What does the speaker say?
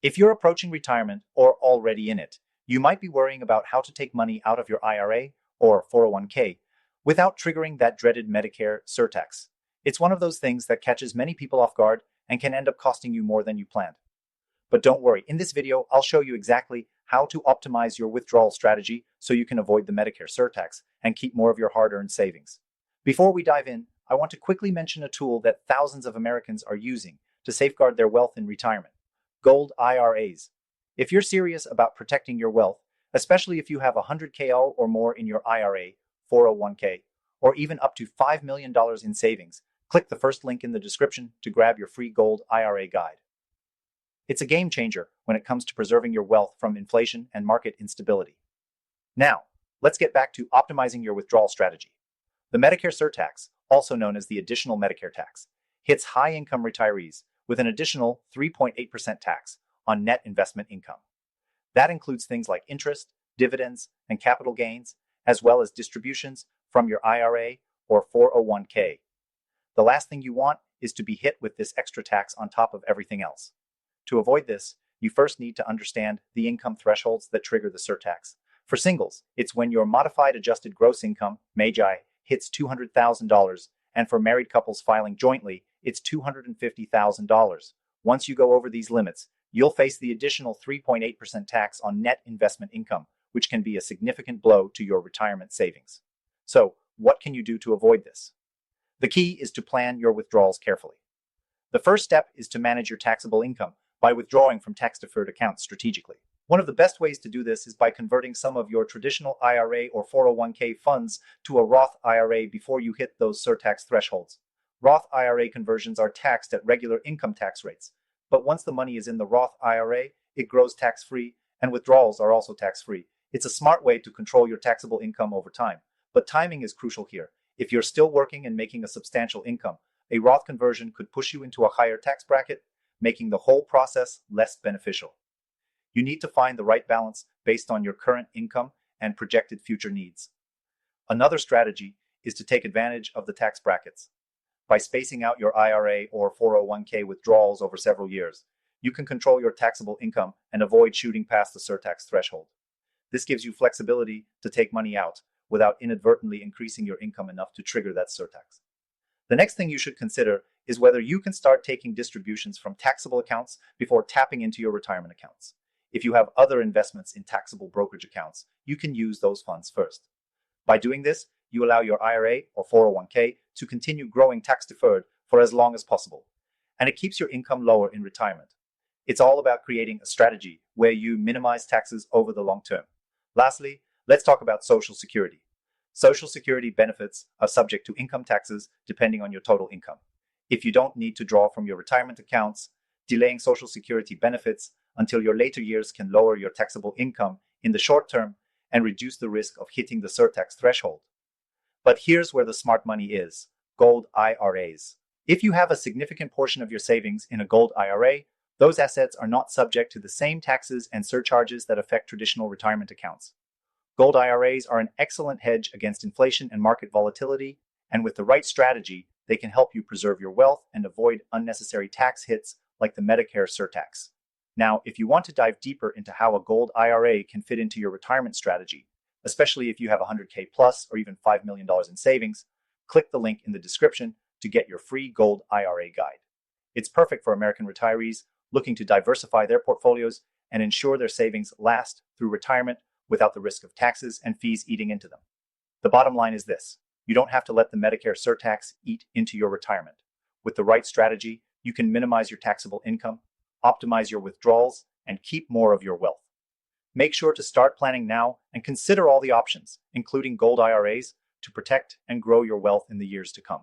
If you're approaching retirement or already in it, you might be worrying about how to take money out of your IRA or 401k without triggering that dreaded Medicare surtax. It's one of those things that catches many people off guard and can end up costing you more than you planned. But don't worry, in this video, I'll show you exactly how to optimize your withdrawal strategy so you can avoid the Medicare surtax and keep more of your hard-earned savings. Before we dive in, I want to quickly mention a tool that thousands of Americans are using to safeguard their wealth in retirement: gold IRAs. If you're serious about protecting your wealth, especially if you have 100K or more in your IRA, 401k, or even up to $5 million in savings, click the first link in the description to grab your free gold IRA guide. It's a game changer when it comes to preserving your wealth from inflation and market instability. Now, let's get back to optimizing your withdrawal strategy. The Medicare surtax, also known as the additional Medicare tax, hits high-income retirees with an additional 3.8% tax on net investment income. That includes things like interest, dividends, and capital gains, as well as distributions from your IRA or 401k. The last thing you want is to be hit with this extra tax on top of everything else. To avoid this, you first need to understand the income thresholds that trigger the surtax. For singles, it's when your modified adjusted gross income, MAGI, hits $200,000, and for married couples filing jointly, it's $250,000. Once you go over these limits, you'll face the additional 3.8% tax on net investment income, which can be a significant blow to your retirement savings. So, what can you do to avoid this? The key is to plan your withdrawals carefully. The first step is to manage your taxable income by withdrawing from tax-deferred accounts strategically. One of the best ways to do this is by converting some of your traditional IRA or 401k funds to a Roth IRA before you hit those surtax thresholds. Roth IRA conversions are taxed at regular income tax rates, but once the money is in the Roth IRA, it grows tax-free, and withdrawals are also tax-free. It's a smart way to control your taxable income over time, but timing is crucial here. If you're still working and making a substantial income, a Roth conversion could push you into a higher tax bracket, making the whole process less beneficial. You need to find the right balance based on your current income and projected future needs. Another strategy is to take advantage of the tax brackets. By spacing out your IRA or 401k withdrawals over several years, you can control your taxable income and avoid shooting past the surtax threshold. This gives you flexibility to take money out without inadvertently increasing your income enough to trigger that surtax. The next thing you should consider is whether you can start taking distributions from taxable accounts before tapping into your retirement accounts. If you have other investments in taxable brokerage accounts, you can use those funds first. By doing this, you allow your IRA or 401k to continue growing tax-deferred for as long as possible, and it keeps your income lower in retirement. It's all about creating a strategy where you minimize taxes over the long term. Lastly, let's talk about Social Security. Social Security benefits are subject to income taxes depending on your total income. If you don't need to draw from your retirement accounts, delaying Social Security benefits until your later years can lower your taxable income in the short term and reduce the risk of hitting the surtax threshold. But here's where the smart money is: gold IRAs. If you have a significant portion of your savings in a gold IRA, those assets are not subject to the same taxes and surcharges that affect traditional retirement accounts. Gold IRAs are an excellent hedge against inflation and market volatility, and with the right strategy, they can help you preserve your wealth and avoid unnecessary tax hits like the Medicare surtax. Now, if you want to dive deeper into how a gold IRA can fit into your retirement strategy, especially if you have 100K plus or even $5 million in savings, click the link in the description to get your free gold IRA guide. It's perfect for American retirees looking to diversify their portfolios and ensure their savings last through retirement without the risk of taxes and fees eating into them. The bottom line is this: you don't have to let the Medicare surtax eat into your retirement. With the right strategy, you can minimize your taxable income, optimize your withdrawals, and keep more of your wealth. Make sure to start planning now and consider all the options, including gold IRAs, to protect and grow your wealth in the years to come.